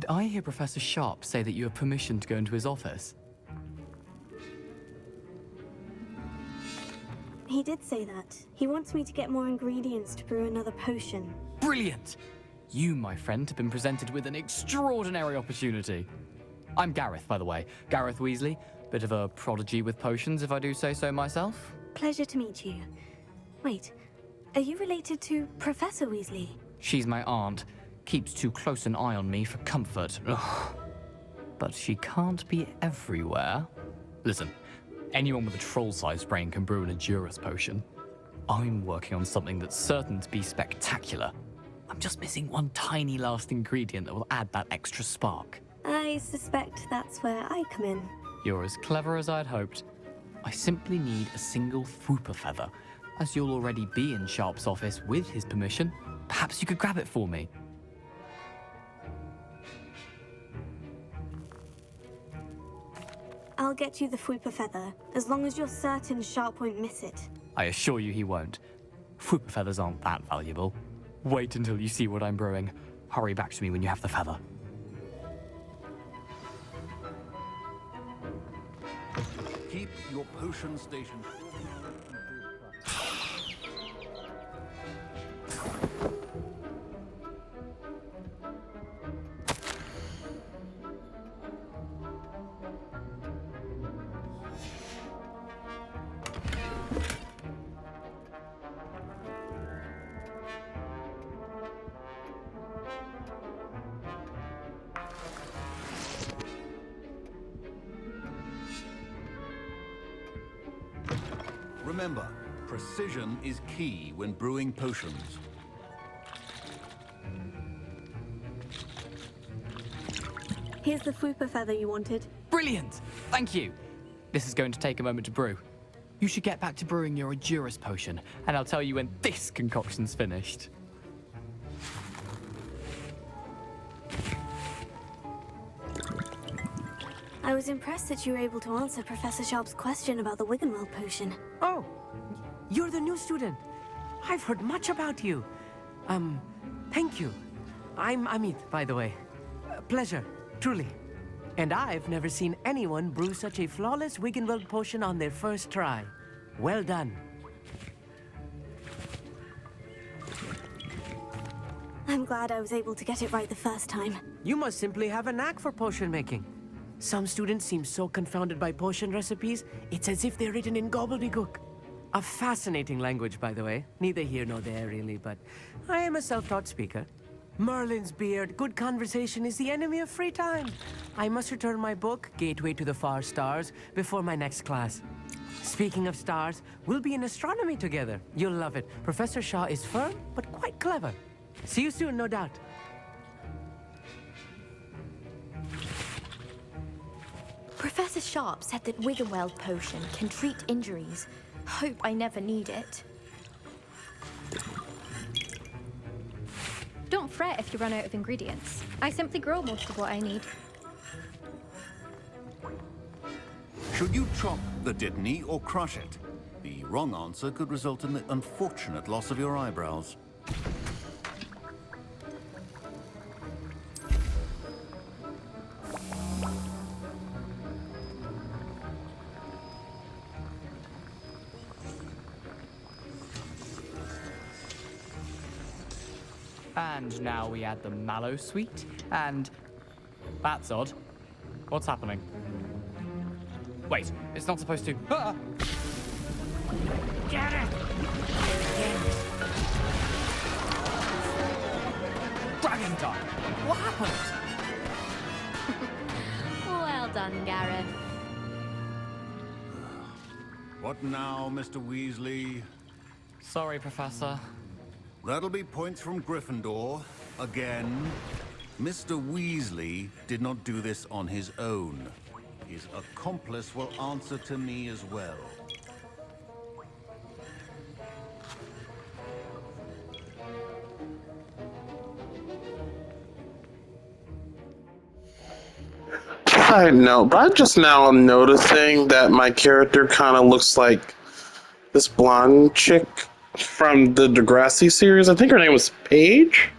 Did I hear Professor Sharp say that you have permission to go into his office? He did say that. He wants me to get more ingredients to brew another potion. Brilliant! You, my friend, have been presented with an extraordinary opportunity. I'm Gareth, by the way. Gareth Weasley. Bit of a prodigy with potions, if I do say so myself. Pleasure to meet you. Wait, are you related to Professor Weasley? She's my aunt. Keeps too close an eye on me for comfort. Ugh. But she can't be everywhere. Listen, anyone with a troll-sized brain can brew an Edurus potion. I'm working on something that's certain to be spectacular. I'm just missing one tiny last ingredient that will add that extra spark. I suspect that's where I come in. You're as clever as I'd hoped. I simply need a single Fwooper feather. As you'll already be in Sharp's office with his permission, perhaps you could grab it for me. I'll get you the Fwooper feather, as long as you're certain Sharp won't miss it. I assure you he won't. Fwooper feathers aren't that valuable. Wait until you see what I'm brewing. Hurry back to me when you have the feather. Keep your potion station. Remember, precision is key when brewing potions. Here's the Fwooper feather you wanted. Brilliant! Thank you! This is going to take a moment to brew. You should get back to brewing your Edurus potion, and I'll tell you when this concoction's finished. I was impressed that you were able to answer Professor Sharp's question about the Wiggenweld potion. Oh, you're the new student. I've heard much about you. Thank you. I'm Amit, by the way. Pleasure, truly. And I've never seen anyone brew such a flawless Wiggenweld potion on their first try. Well done. I'm glad I was able to get it right the first time. You must simply have a knack for potion making. Some students seem so confounded by potion recipes, it's as if they're written in gobbledygook. A fascinating language, by the way. Neither here nor there, really, but I am a self-taught speaker. Merlin's beard, good conversation is the enemy of free time. I must return my book, Gateway to the Far Stars, before my next class. Speaking of stars, we'll be in astronomy together. You'll love it. Professor Shaw is firm, but quite clever. See you soon, no doubt. Professor Sharp said that Wiggenweld potion can treat injuries. Hope I never need it. Don't fret if you run out of ingredients. I simply grow most of what I need. Should you chop the Dittany or crush it? The wrong answer could result in the unfortunate loss of your eyebrows. And now we add the mallow sweet, and... That's odd. What's happening? Wait, it's not supposed to... Ah! Get it! Dragon time! What happened? Well done, Gareth. What now, Mr. Weasley? Sorry, Professor. That'll be points from Gryffindor. Again. Mr. Weasley did not do this on his own. His accomplice will answer to me as well. Side note, but I just now am noticing that my character kind of looks like this blonde chick from the Degrassi series. I think her name was Paige.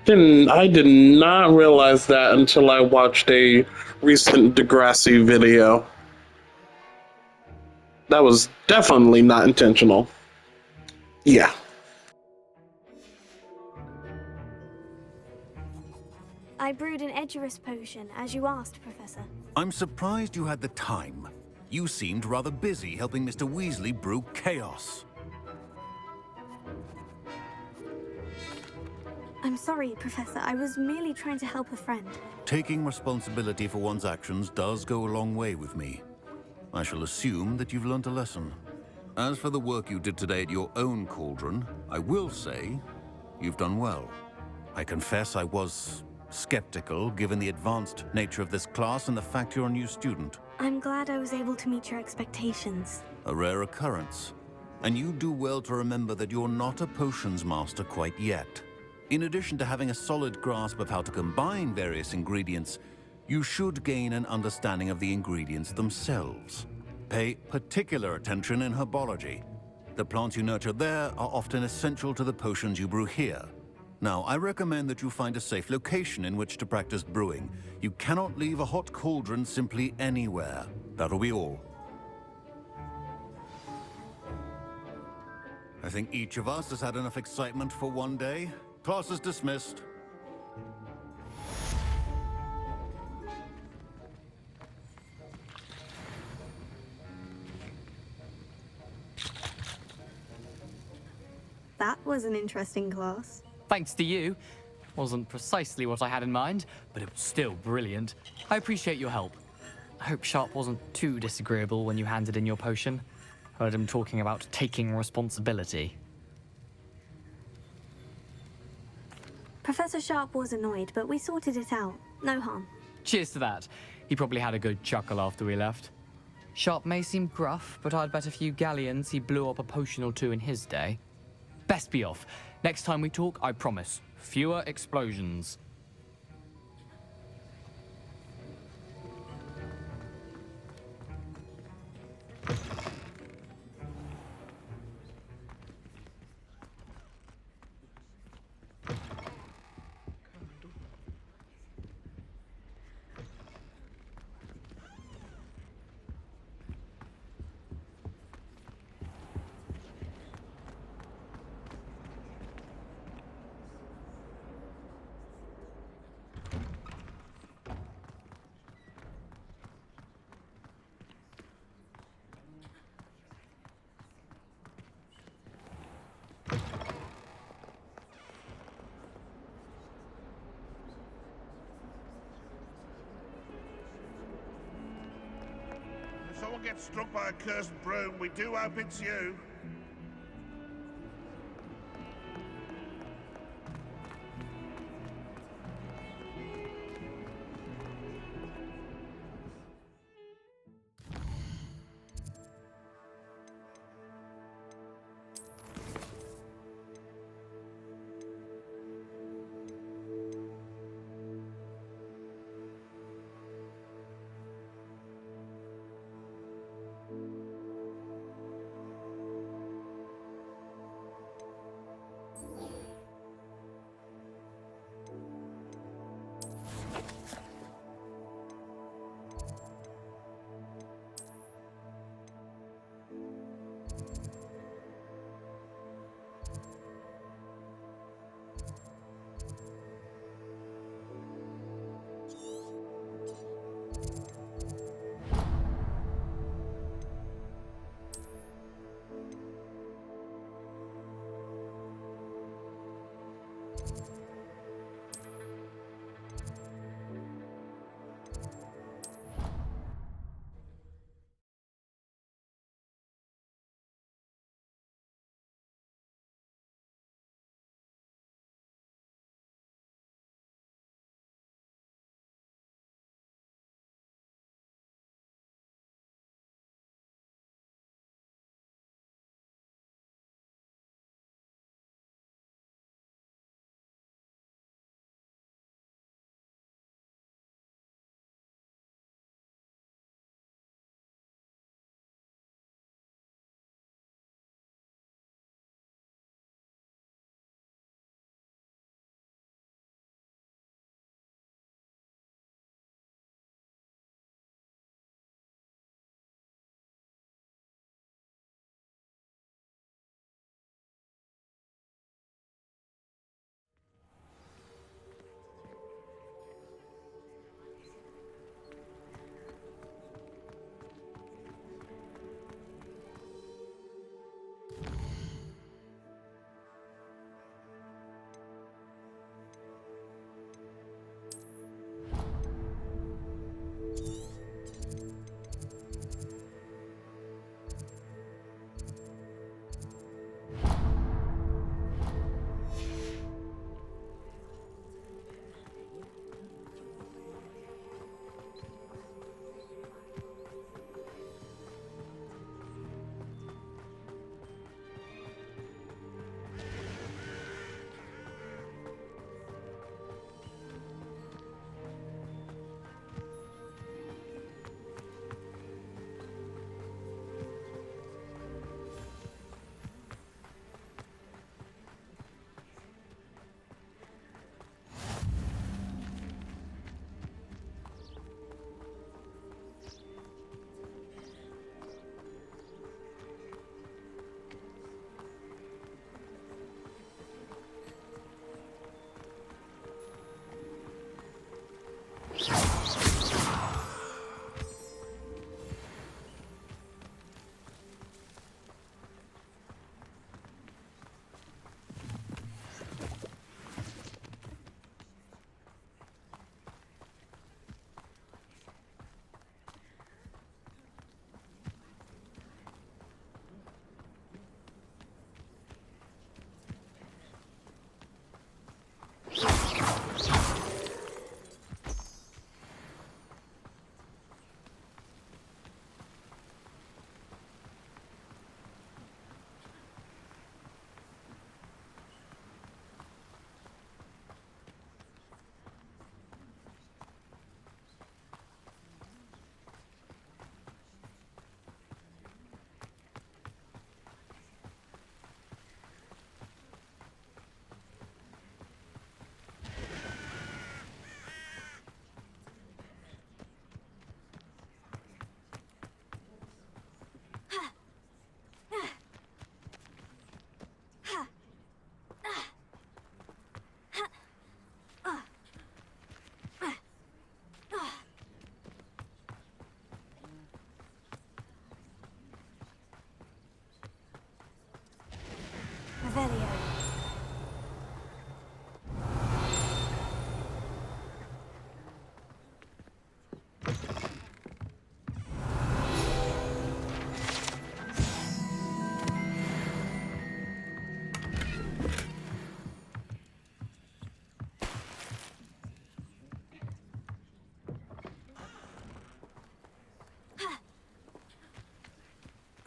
I did not realize that until I watched a recent Degrassi video. That was definitely not intentional. Yeah. I brewed an Edurus potion, as you asked, Professor. I'm surprised you had the time. You seemed rather busy helping Mr. Weasley brew chaos. I'm sorry, Professor. I was merely trying to help a friend. Taking responsibility for one's actions does go a long way with me. I shall assume that you've learnt a lesson. As for the work you did today at your own cauldron, I will say you've done well. I confess I was skeptical, given the advanced nature of this class and the fact you're a new student. I'm glad I was able to meet your expectations. A rare occurrence. And you do well to remember that you're not a potions master quite yet. In addition to having a solid grasp of how to combine various ingredients, you should gain an understanding of the ingredients themselves. Pay particular attention in herbology. The plants you nurture there are often essential to the potions you brew here. Now, I recommend that you find a safe location in which to practice brewing. You cannot leave a hot cauldron simply anywhere. That'll be all. I think each of us has had enough excitement for one day. Class is dismissed. That was an interesting class. Thanks to you. Wasn't precisely what I had in mind, but it was still brilliant. I appreciate your help. I hope Sharp wasn't too disagreeable when you handed in your potion. Heard him talking about taking responsibility. Professor Sharp was annoyed, but we sorted it out. No harm. Cheers to that. He probably had a good chuckle after we left. Sharp may seem gruff, but I'd bet a few galleons he blew up a potion or two in his day. Best be off. Next time we talk, I promise, fewer explosions. If someone gets struck by a cursed broom, we do hope it's you.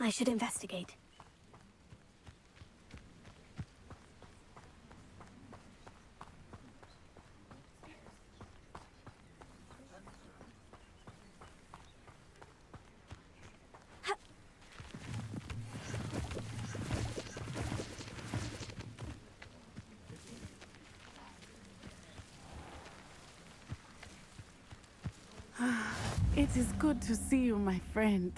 I should investigate. It is good to see you, my friend.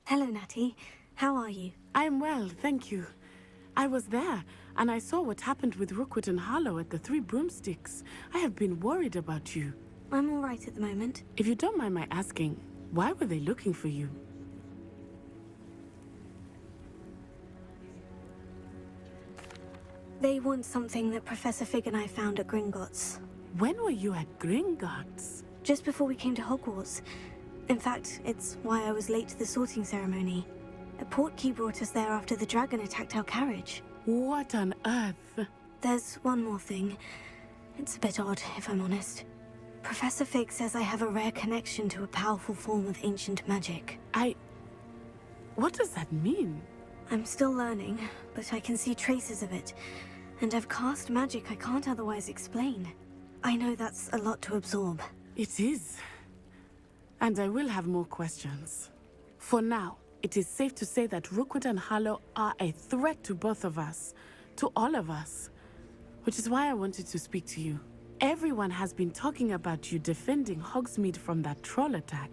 Hello, Natty. How are you? I am well, thank you. I was there, and I saw what happened with Rookwood and Harlow at the Three Broomsticks. I have been worried about you. I'm all right at the moment. If you don't mind my asking, why were they looking for you? They want something that Professor Fig and I found at Gringotts. When were you at Gringotts? Just before we came to Hogwarts. In fact, it's why I was late to the sorting ceremony. A portkey brought us there after the dragon attacked our carriage. What on earth? There's one more thing. It's a bit odd, if I'm honest. Professor Fig says I have a rare connection to a powerful form of ancient magic. What does that mean? I'm still learning, but I can see traces of it. And I've cast magic I can't otherwise explain. I know that's a lot to absorb. It is. And I will have more questions. For now, it is safe to say that Rookwood and Harlow are a threat to both of us. To all of us. Which is why I wanted to speak to you. Everyone has been talking about you defending Hogsmeade from that troll attack.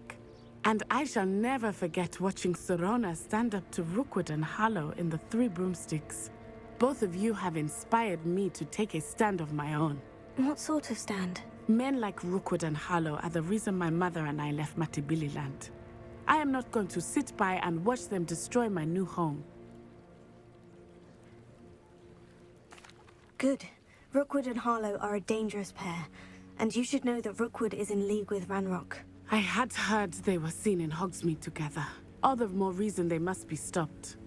And I shall never forget watching Serona stand up to Rookwood and Harlow in the Three Broomsticks. Both of you have inspired me to take a stand of my own. What sort of stand? Men like Rookwood and Harlow are the reason my mother and I left Matibili-land. I am not going to sit by and watch them destroy my new home. Good. Rookwood and Harlow are a dangerous pair, and you should know that Rookwood is in league with Ranrock. I had heard they were seen in Hogsmeade together. All the more reason they must be stopped.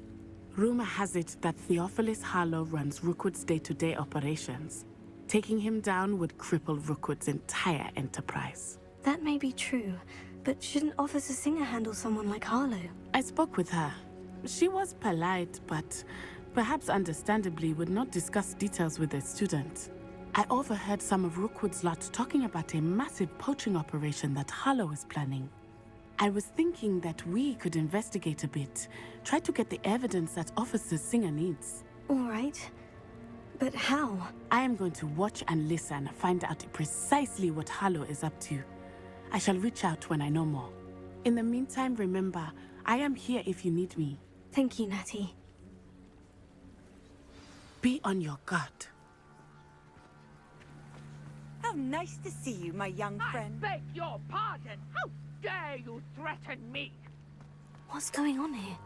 Rumor has it that Theophilus Harlow runs Rookwood's day-to-day operations. Taking him down would cripple Rookwood's entire enterprise. That may be true, but shouldn't Officer Singer handle someone like Harlow? I spoke with her. She was polite, but perhaps understandably would not discuss details with a student. I overheard some of Rookwood's lot talking about a massive poaching operation that Harlow is planning. I was thinking that we could investigate a bit, try to get the evidence that Officer Singer needs. All right. But how? I am going to watch and listen, find out precisely what Harlow is up to. I shall reach out when I know more. In the meantime, remember, I am here if you need me. Thank you, Natty. Be on your guard. How nice to see you, my young friend. I beg your pardon. How dare you threaten me? What's going on here?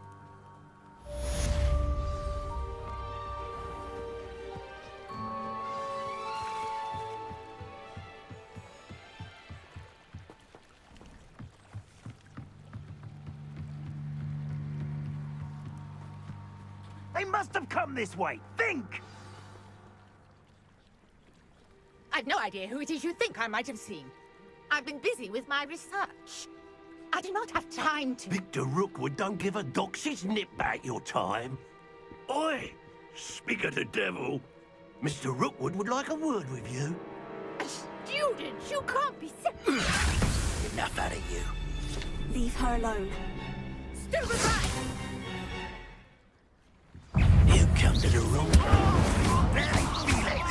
They must have come this way. Think! I've no idea who it is you think I might have seen. I've been busy with my research. I do not have time to... Victor Rookwood don't give a doxy's nip back your time. Oi! Speak of the devil. Mr. Rookwood would like a word with you. A student? You can't be serious. Enough out of you. Leave her alone. Stupefy! You come to the wrong... Very Felix!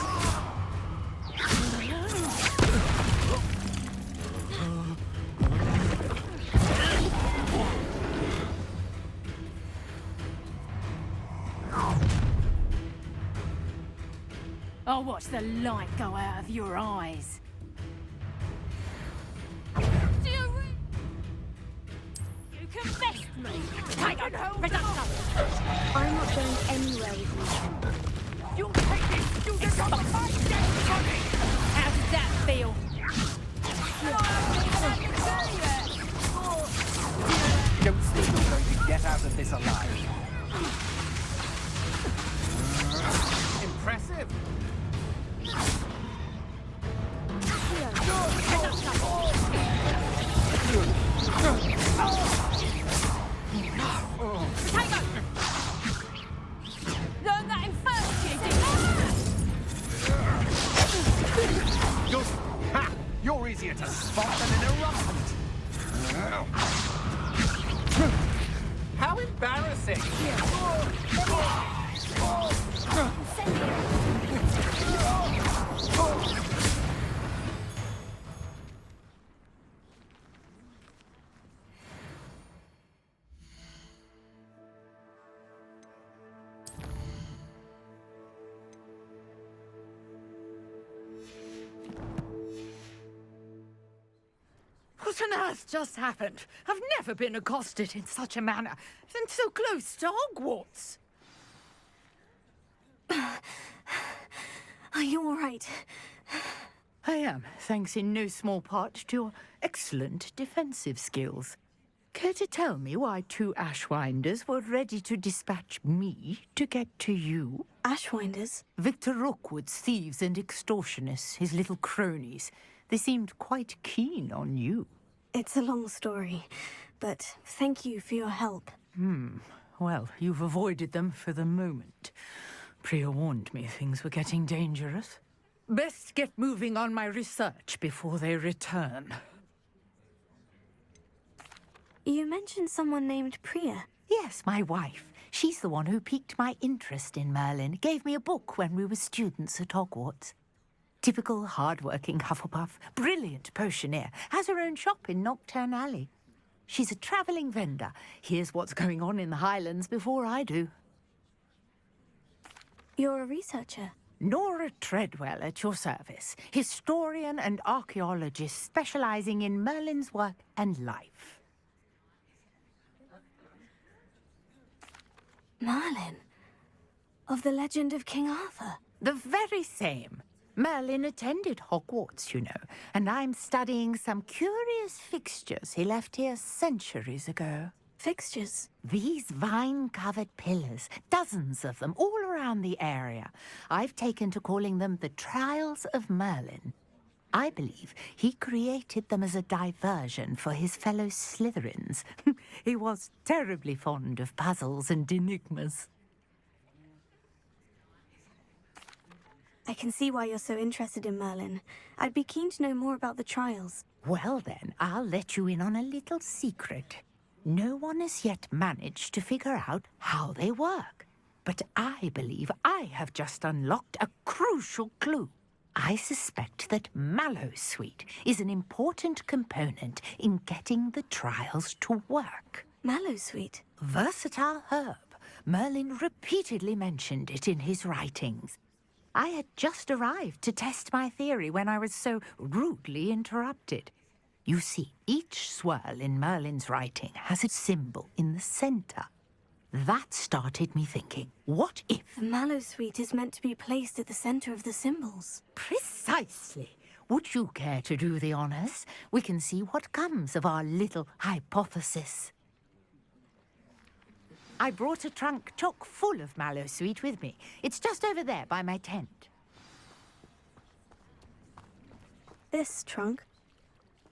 I'll watch the light go out of your eyes. You can best me! Take on home! I'm not going anywhere with you. You'll take this student on my dead body! How does that feel? Don't think you're going to get out of this alive. Impressive. easier to spot than an irrelevant. How embarrassing! What on earth just happened? I've never been accosted in such a manner, and so close to Hogwarts. Are you all right? I am, thanks in no small part to your excellent defensive skills. Care to tell me why 2 Ashwinders were ready to dispatch me to get to you? Ashwinders? Victor Rookwood's thieves and extortionists, his little cronies. They seemed quite keen on you. It's a long story, but thank you for your help. Well, you've avoided them for the moment. Priya warned me things were getting dangerous. Best get moving on my research before they return. You mentioned someone named Priya. Yes, my wife. She's the one who piqued my interest in Merlin. Gave me a book when we were students at Hogwarts. Typical hard-working Hufflepuff, brilliant potioneer, has her own shop in Nocturne Alley. She's a travelling vendor. Hears what's going on in the Highlands before I do. You're a researcher? Nora Treadwell at your service, historian and archaeologist specialising in Merlin's work and life. Merlin? Of the legend of King Arthur? The very same. Merlin attended Hogwarts, you know, and I'm studying some curious fixtures he left here centuries ago. Fixtures? These vine-covered pillars, dozens of them, all around the area. I've taken to calling them the Trials of Merlin. I believe he created them as a diversion for his fellow Slytherins. He was terribly fond of puzzles and enigmas. I can see why you're so interested in Merlin. I'd be keen to know more about the trials. Well then, I'll let you in on a little secret. No one has yet managed to figure out how they work. But I believe I have just unlocked a crucial clue. I suspect that Mallowsweet is an important component in getting the trials to work. Mallowsweet? Versatile herb. Merlin repeatedly mentioned it in his writings. I had just arrived to test my theory when I was so rudely interrupted. You see, each swirl in Merlin's writing has a symbol in the center. That started me thinking, what if... The Mallowsweet is meant to be placed at the center of the symbols. Precisely. Would you care to do the honors? We can see what comes of our little hypothesis. I brought a trunk chock full of Mallowsweet with me. It's just over there by my tent. This trunk?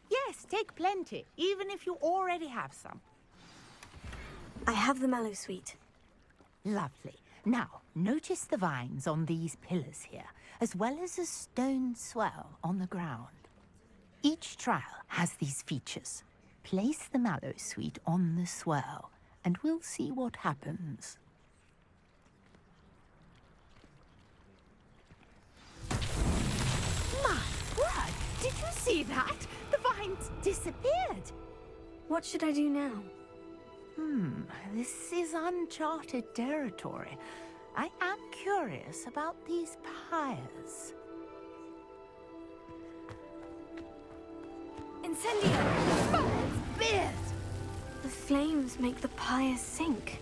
Yes, take plenty, even if you already have some. I have the Mallowsweet. Lovely. Now, notice the vines on these pillars here, as well as a stone swell on the ground. Each trial has these features. Place the Mallowsweet on the swirl, and we'll see what happens. My word! Did you see that? The vines disappeared. What should I do now? This is uncharted territory. I am curious about these pyres. Incendio! Beard! The flames make the pyres sink.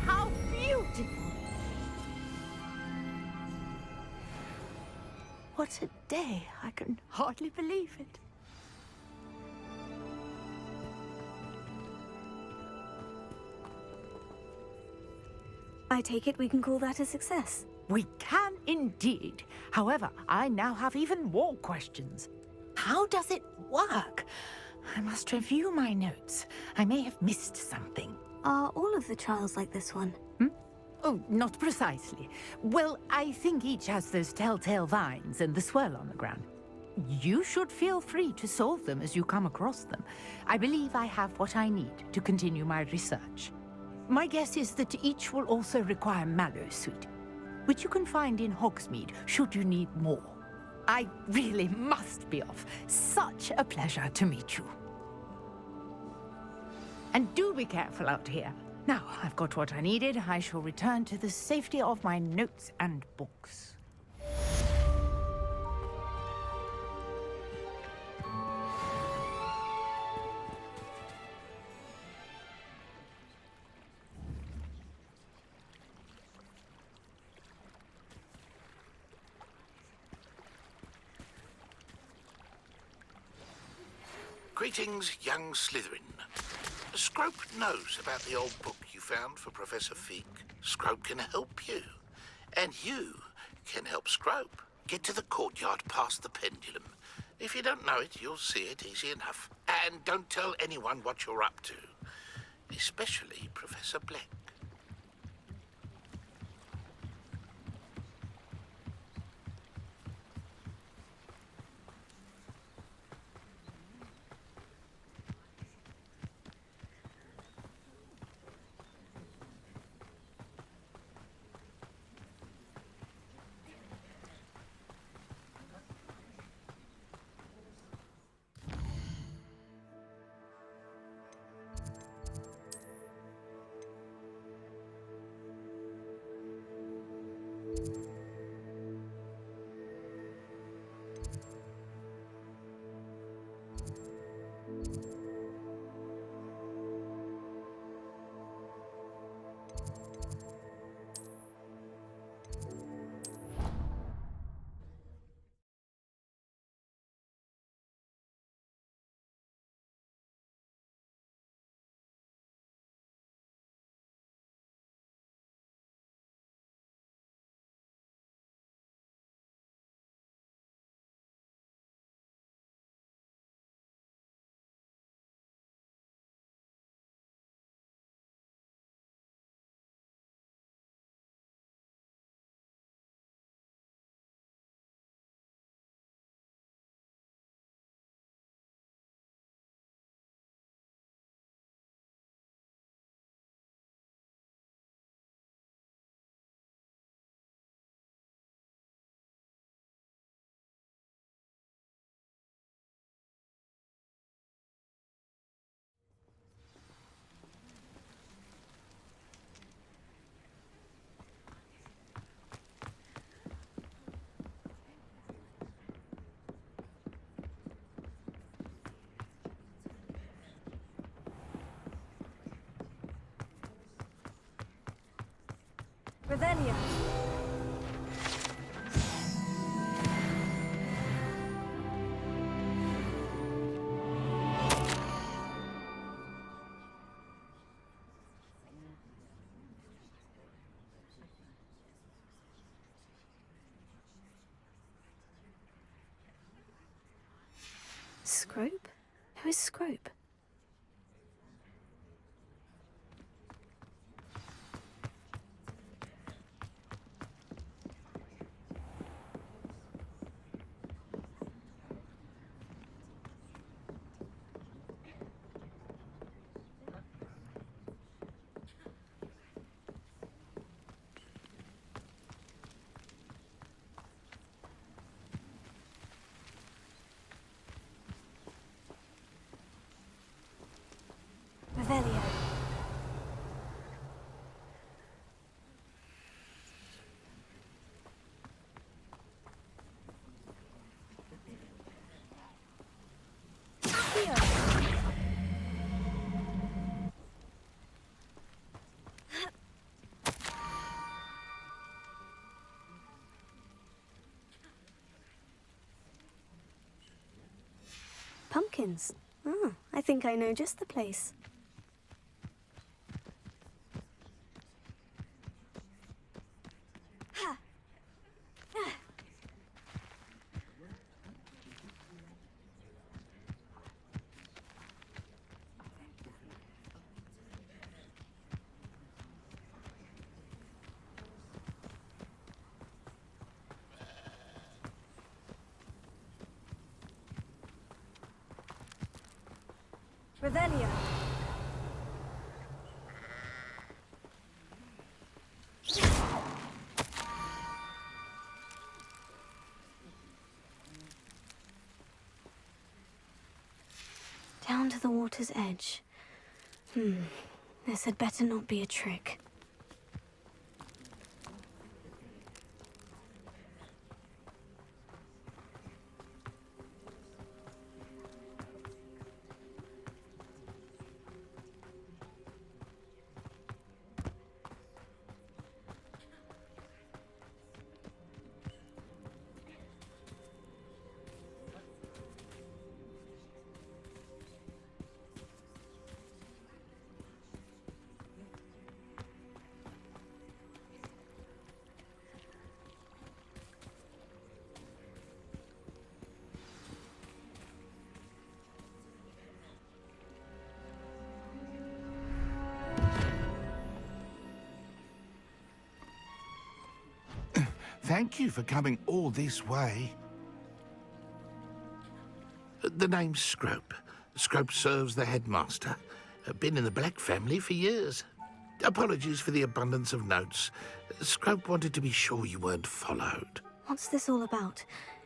How beautiful! What a day! I can hardly believe it. I take it we can call that a success. We can indeed. However, I now have even more questions. How does it work? I must review my notes. I may have missed something. Are all of the trials like this one? Oh, not precisely. Well, I think each has those telltale vines and the swirl on the ground. You should feel free to solve them as you come across them. I believe I have what I need to continue my research. My guess is that each will also require Mallowsweet, which you can find in Hogsmeade should you need more. I really must be off. Such a pleasure to meet you. And do be careful out here. Now, I've got what I needed. I shall return to the safety of my notes and books. Greetings, young Slytherin. Scrope knows about the old book you found for Professor Fig. Scrope can help you. And you can help Scrope. Get to the courtyard past the pendulum. If you don't know it, you'll see it easy enough. And don't tell anyone what you're up to. Especially Professor Black. Revelio. Scrope? Who is Scrope? Revelio. Pumpkins. Oh, I think I know just the place. Revelio. Down to the water's edge. This had better not be a trick. Thank you for coming all this way. The name's Scrope. Scrope serves the headmaster. Been in the Black family for years. Apologies for the abundance of notes. Scrope wanted to be sure you weren't followed. What's this all about?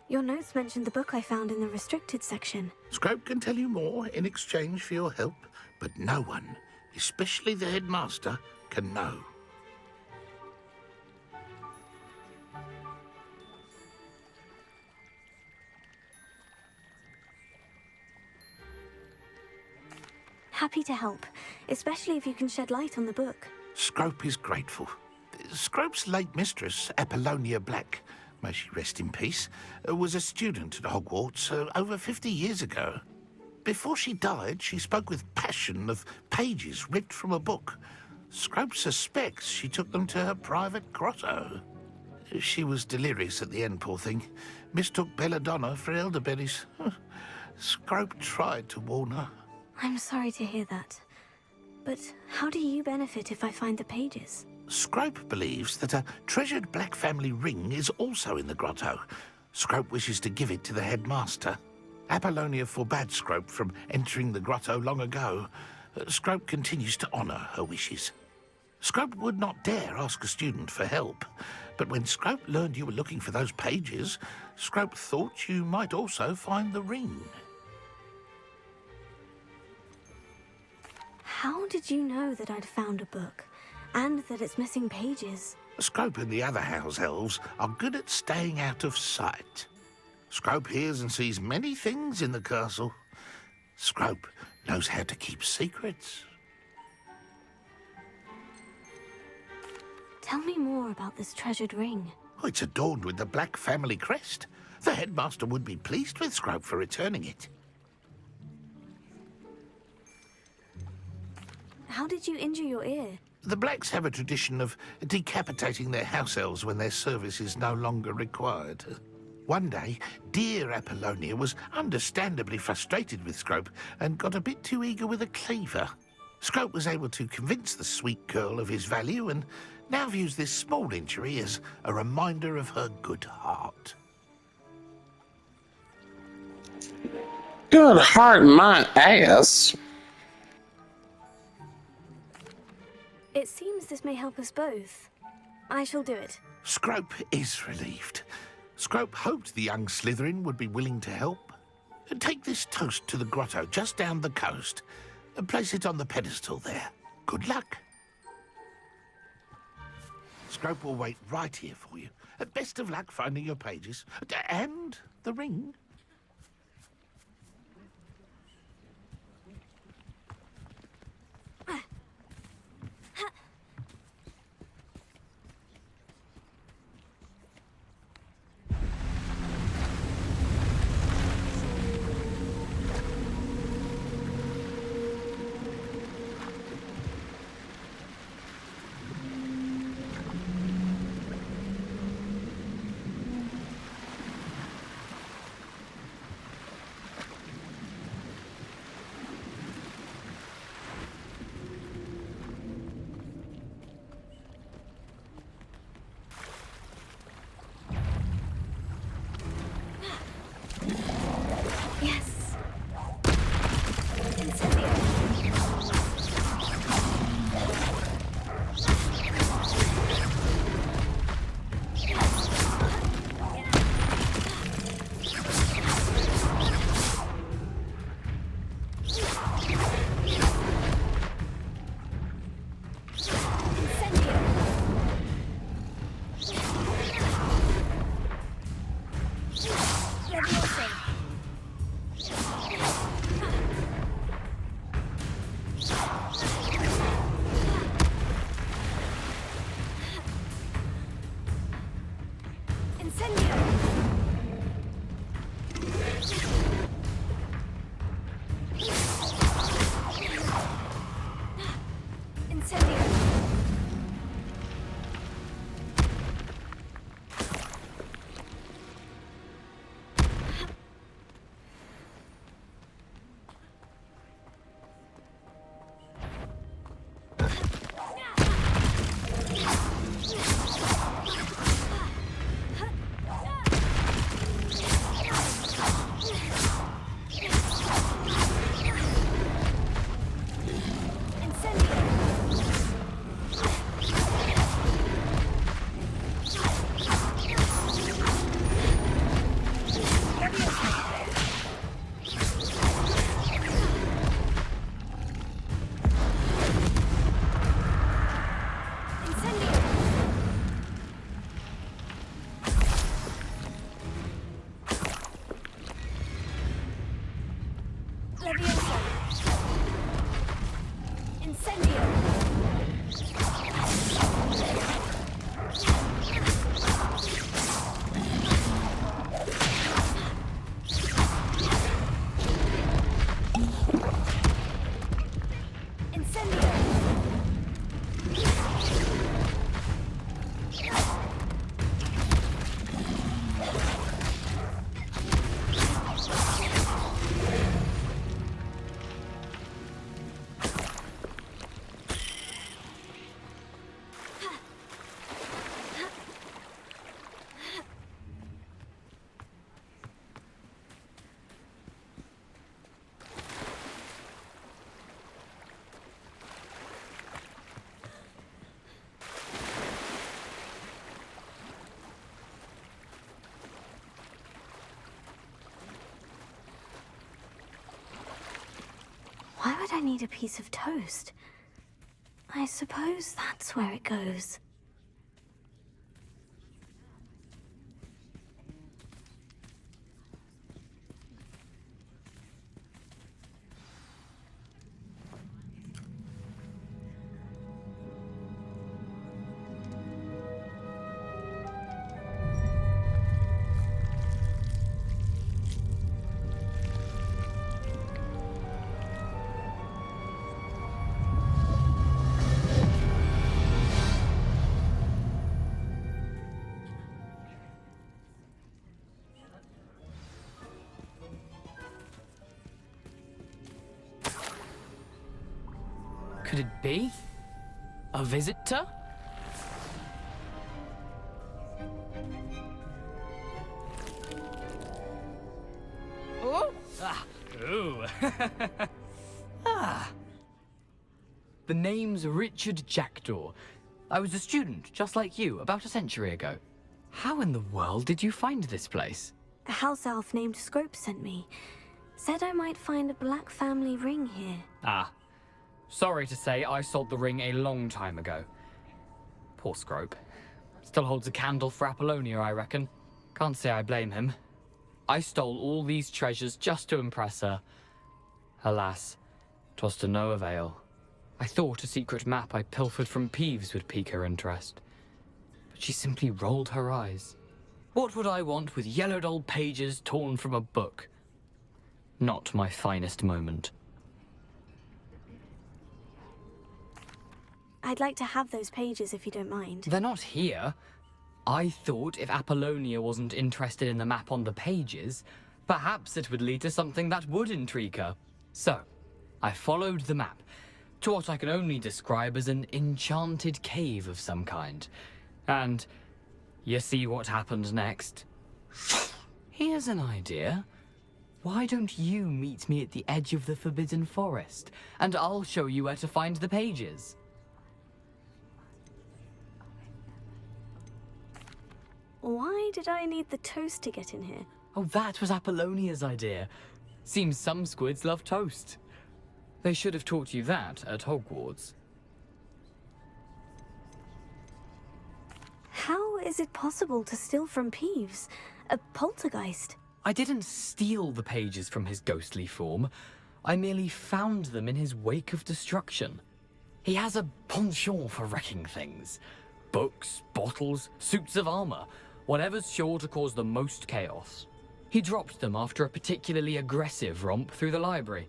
Your notes mentioned the book I found in the restricted section. Scrope can tell you more in exchange for your help, but no one, especially the headmaster, can know. Happy to help, especially if you can shed light on the book. Scrope is grateful. Scrope's late mistress, Apollonia Black, may she rest in peace, was a student at Hogwarts over 50 years ago. Before she died, she spoke with passion of pages ripped from a book. Scrope suspects she took them to her private grotto. She was delirious at the end, poor thing. Mistook belladonna for elderberries. Scrope tried to warn her. I'm sorry to hear that. But how do you benefit if I find the pages? Scrope believes that a treasured Black family ring is also in the grotto. Scrope wishes to give it to the headmaster. Apollonia forbade Scrope from entering the grotto long ago. Scrope continues to honour her wishes. Scrope would not dare ask a student for help, but when Scrope learned you were looking for those pages, Scrope thought you might also find the ring. How did you know that I'd found a book, and that it's missing pages? Scrope and the other house elves are good at staying out of sight. Scrope hears and sees many things in the castle. Scrope knows how to keep secrets. Tell me more about this treasured ring. Oh, it's adorned with the Black family crest. The headmaster would be pleased with Scrope for returning it. How did you injure your ear? The Blacks have a tradition of decapitating their house elves when their service is no longer required. One day, dear Apollonia was understandably frustrated with Scrope and got a bit too eager with a cleaver. Scrope was able to convince the sweet girl of his value and now views this small injury as a reminder of her good heart. Good heart, my ass. It seems this may help us both. I shall do it. Scrope is relieved. Scrope hoped the young Slytherin would be willing to help. Take this toast to the grotto just down the coast and place it on the pedestal there. Good luck. Scrope will wait right here for you. Best of luck finding your pages. And the ring. Incendio! Incendio! Why would I need a piece of toast? I suppose that's where it goes. Could it be? A visitor? Oh! Ah! Ooh! Ah! The name's Richard Jackdaw. I was a student, just like you, about a century ago. How in the world did you find this place? A house elf named Scrope sent me. Said I might find a black family ring here. Ah. Sorry to say, I sold the ring a long time ago. Poor Scrope. Still holds a candle for Apollonia, I reckon. Can't say I blame him. I stole all these treasures just to impress her. Alas, 'twas to no avail. I thought a secret map I pilfered from Peeves would pique her interest. But she simply rolled her eyes. What would I want with yellowed old pages torn from a book? Not my finest moment. I'd like to have those pages if you don't mind. They're not here. I thought if Apollonia wasn't interested in the map on the pages, perhaps it would lead to something that would intrigue her. So, I followed the map to what I can only describe as an enchanted cave of some kind. And you see what happened next? Here's an idea. Why don't you meet me at the edge of the Forbidden Forest, and I'll show you where to find the pages. Why did I need the toast to get in here? Oh, that was Apollonia's idea. Seems some squids love toast. They should have taught you that at Hogwarts. How is it possible to steal from Peeves? A poltergeist? I didn't steal the pages from his ghostly form. I merely found them in his wake of destruction. He has a penchant for wrecking things. Books, bottles, suits of armor. whatever's sure to cause the most chaos. He dropped them after a particularly aggressive romp through the library.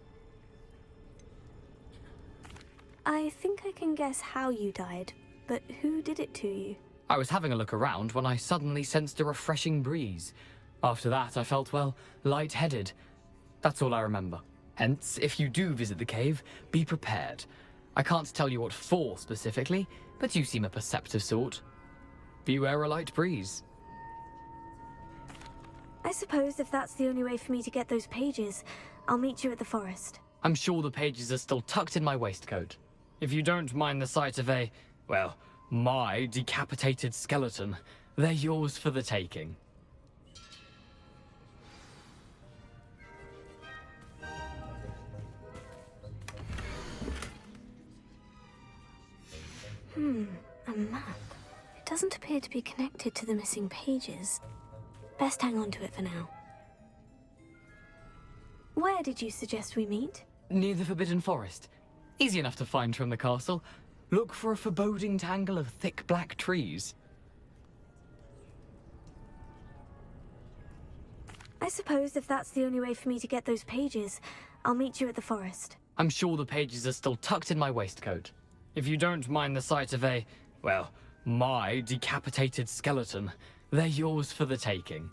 I think I can guess how you died, but who did it to you? I was having a look around when I suddenly sensed a refreshing breeze. After that, I felt, well, lightheaded. That's all I remember. Hence, if you do visit the cave, be prepared. I can't tell you what for specifically, but you seem a perceptive sort. Beware a light breeze. I suppose if that's the only way for me to get those pages, I'll meet you at the forest. I'm sure the pages are still tucked in my waistcoat. If you don't mind the sight of a, well, my decapitated skeleton, they're yours for the taking. A map. It doesn't appear to be connected to the missing pages. Best hang on to it for now. Where did you suggest we meet? Near the Forbidden Forest. Easy enough to find from the castle. Look for a foreboding tangle of thick black trees. I suppose if that's the only way for me to get those pages, I'll meet you at the forest. I'm sure the pages are still tucked in my waistcoat. If you don't mind the sight of a, well, my decapitated skeleton, they're yours for the taking.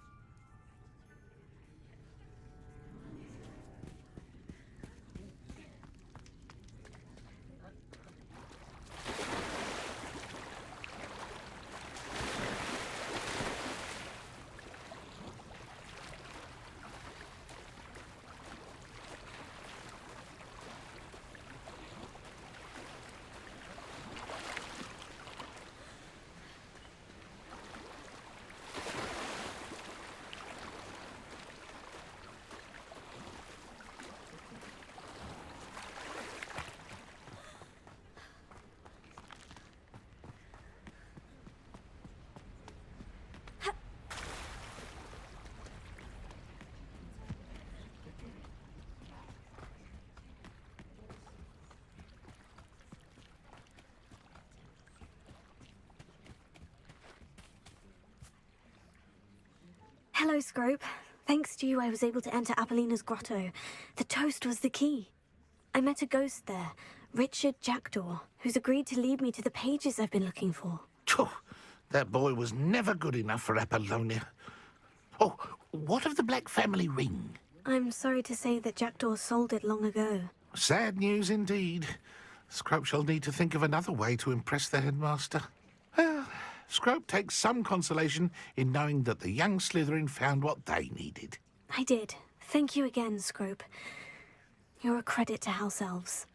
Hello, Scrope. Thanks to you, I was able to enter Apollina's grotto. The toast was the key. I met a ghost there, Richard Jackdaw, who's agreed to lead me to the pages I've been looking for. That boy was never good enough for Apollonia. Oh, what of the Black family ring? I'm sorry to say that Jackdaw sold it long ago. Sad news indeed. Scrope shall need to think of another way to impress the headmaster. Well, Scrope takes some consolation in knowing that the young Slytherin found what they needed. I did. Thank you again, Scrope. You're a credit to House Elves.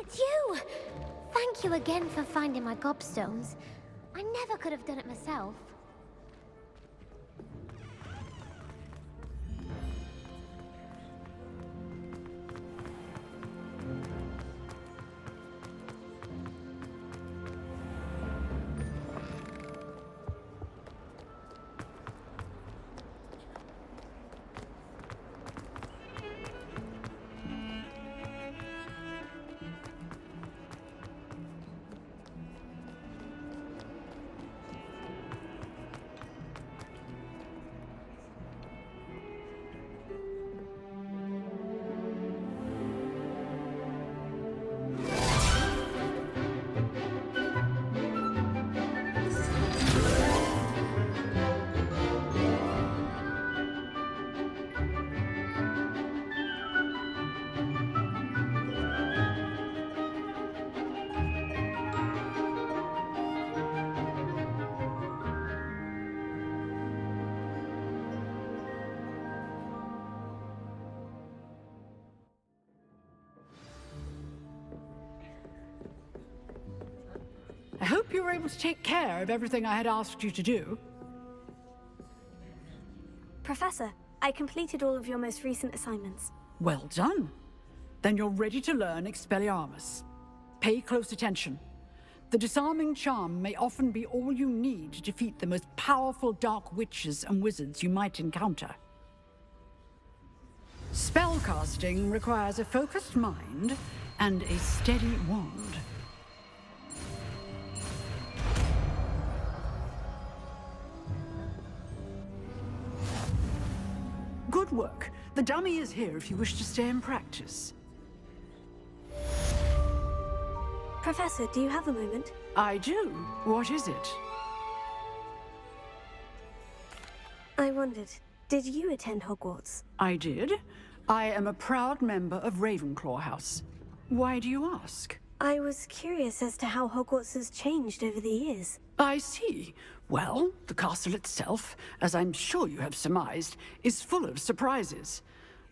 It's you! Thank you again for finding my gobstones. I never could have done it myself. I hope you were able to take care of everything I had asked you to do. Professor, I completed all of your most recent assignments. Well done. Then you're ready to learn Expelliarmus. Pay close attention. The disarming charm may often be all you need to defeat the most powerful dark witches and wizards you might encounter. Spellcasting requires a focused mind and a steady wand. Good work. The dummy is here if you wish to stay and practice. Professor, do you have a moment? I do. What is it? I wondered, did you attend Hogwarts? I did. I am a proud member of Ravenclaw House. Why do you ask? I was curious as to how Hogwarts has changed over the years. I see. Well, the castle itself, as I'm sure you have surmised, is full of surprises.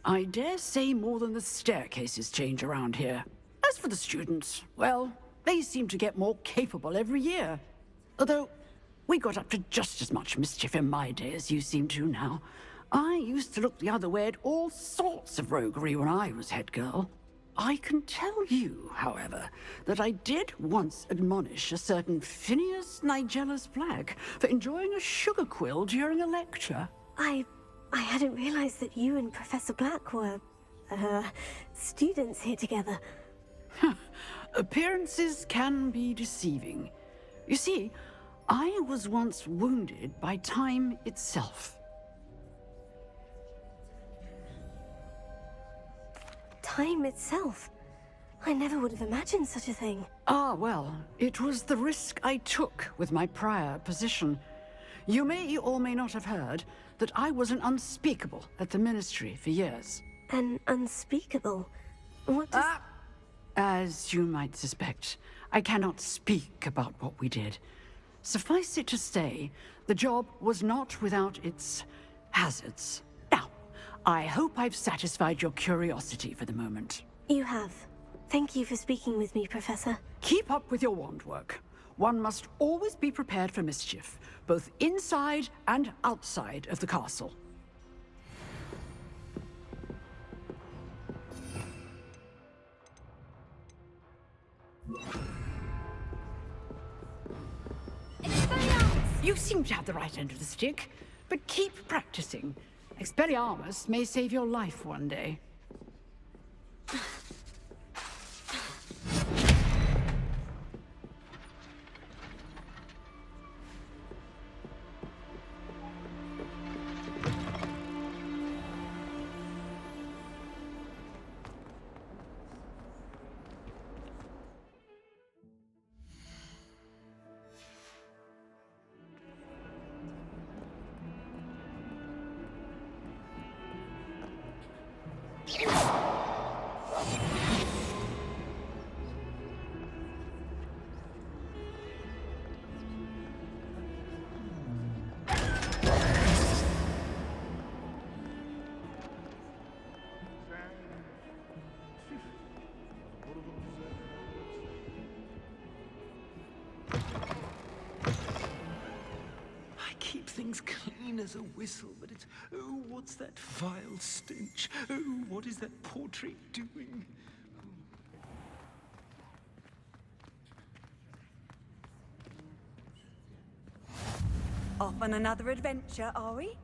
I dare say more than the staircases change around here. As for the students, well, they seem to get more capable every year. Although, we got up to just as much mischief in my day as you seem to now. I used to look the other way at all sorts of roguery when I was head girl. I can tell you, however, that I did once admonish a certain Phineas Nigellus Black for enjoying a sugar quill during a lecture. I hadn't realized that you and Professor Black were, students here together. Appearances can be deceiving. You see, I was once wounded by time itself. Time itself? I never would have imagined such a thing. Ah, well, it was the risk I took with my prior position. You may or may not have heard that I was an unspeakable at the Ministry for years. An unspeakable? What does... As you might suspect, I cannot speak about what we did. Suffice it to say, the job was not without its hazards. Now, I hope I've satisfied your curiosity for the moment. You have. Thank you for speaking with me, Professor. Keep up with your wand work. One must always be prepared for mischief, both inside and outside of the castle. You seem to have the right end of the stick, but keep practicing. Expelliarmus may save your life one day. Keep things clean as a whistle, but it's, oh, what's that vile stench? Oh, what is that portrait doing? Off on another adventure, are we?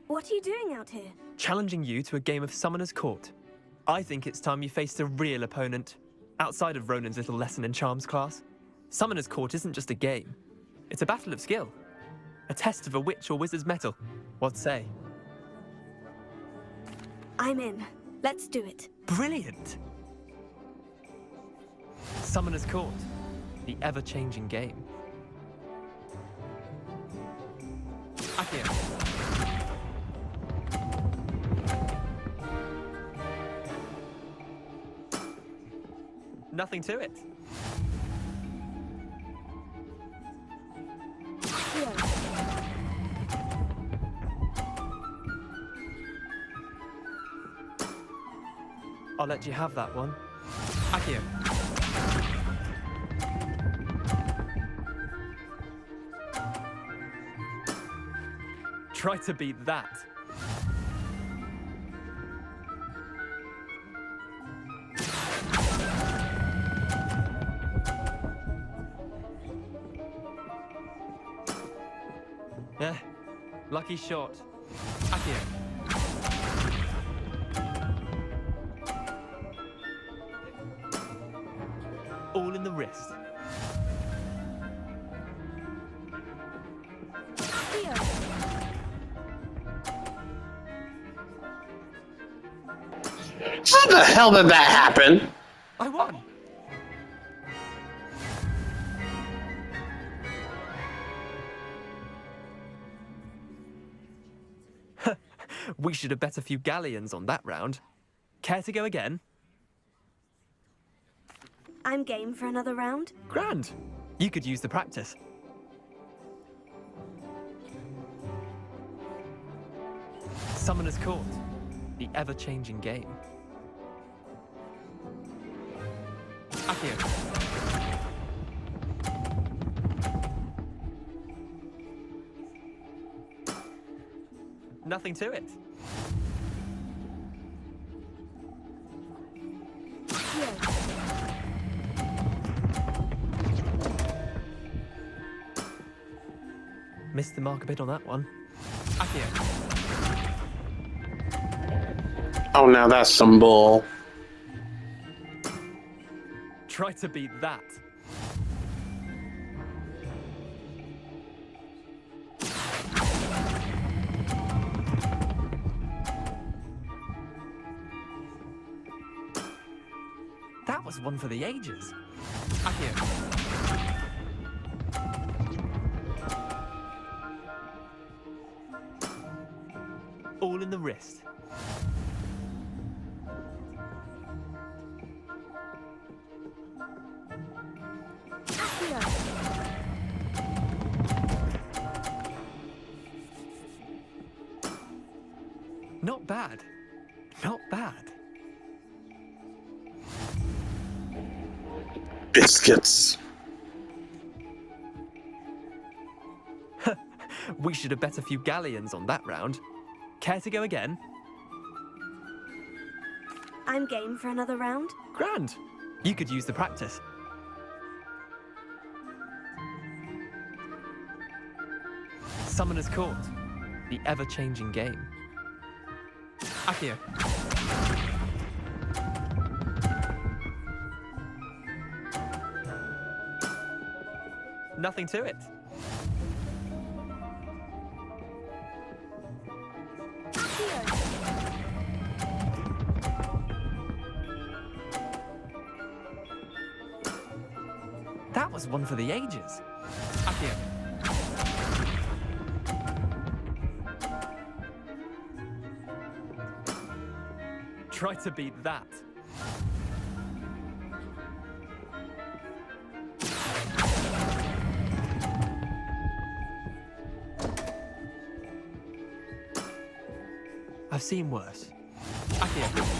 What are you doing out here? Challenging you to a game of Summoner's Court. I think it's time you faced a real opponent, outside of Ronan's little lesson in charms class. Summoner's Court isn't just a game. It's a battle of skill. A test of a witch or wizard's mettle. What say? I'm in. Let's do it. Brilliant! Summoner's Court. The ever-changing game. Accio. Nothing to it. I'll let you have that one. Accio. Try to beat that. Yeah, lucky shot. Accio. All in the wrist. How the hell did that happen? I won. We should have bet a few galleons on that round. Care to go again? I'm game for another round. Grand. You could use the practice. Summoner's Court. The ever-changing game. Accio. Nothing to it. Missed the mark a bit on that one. Accio. Oh, now that's some bull. Try to beat that. That was one for the ages. Accio. All in the wrist. Not bad. Not bad. Biscuits. We should have bet a few galleons on that round. Care to go again? I'm game for another round. Grand. You could use the practice. Summoner's Court. The ever-changing game. Accio. Nothing to it. That was one for the ages. Accio. Try to beat that. I've seen worse. Accio.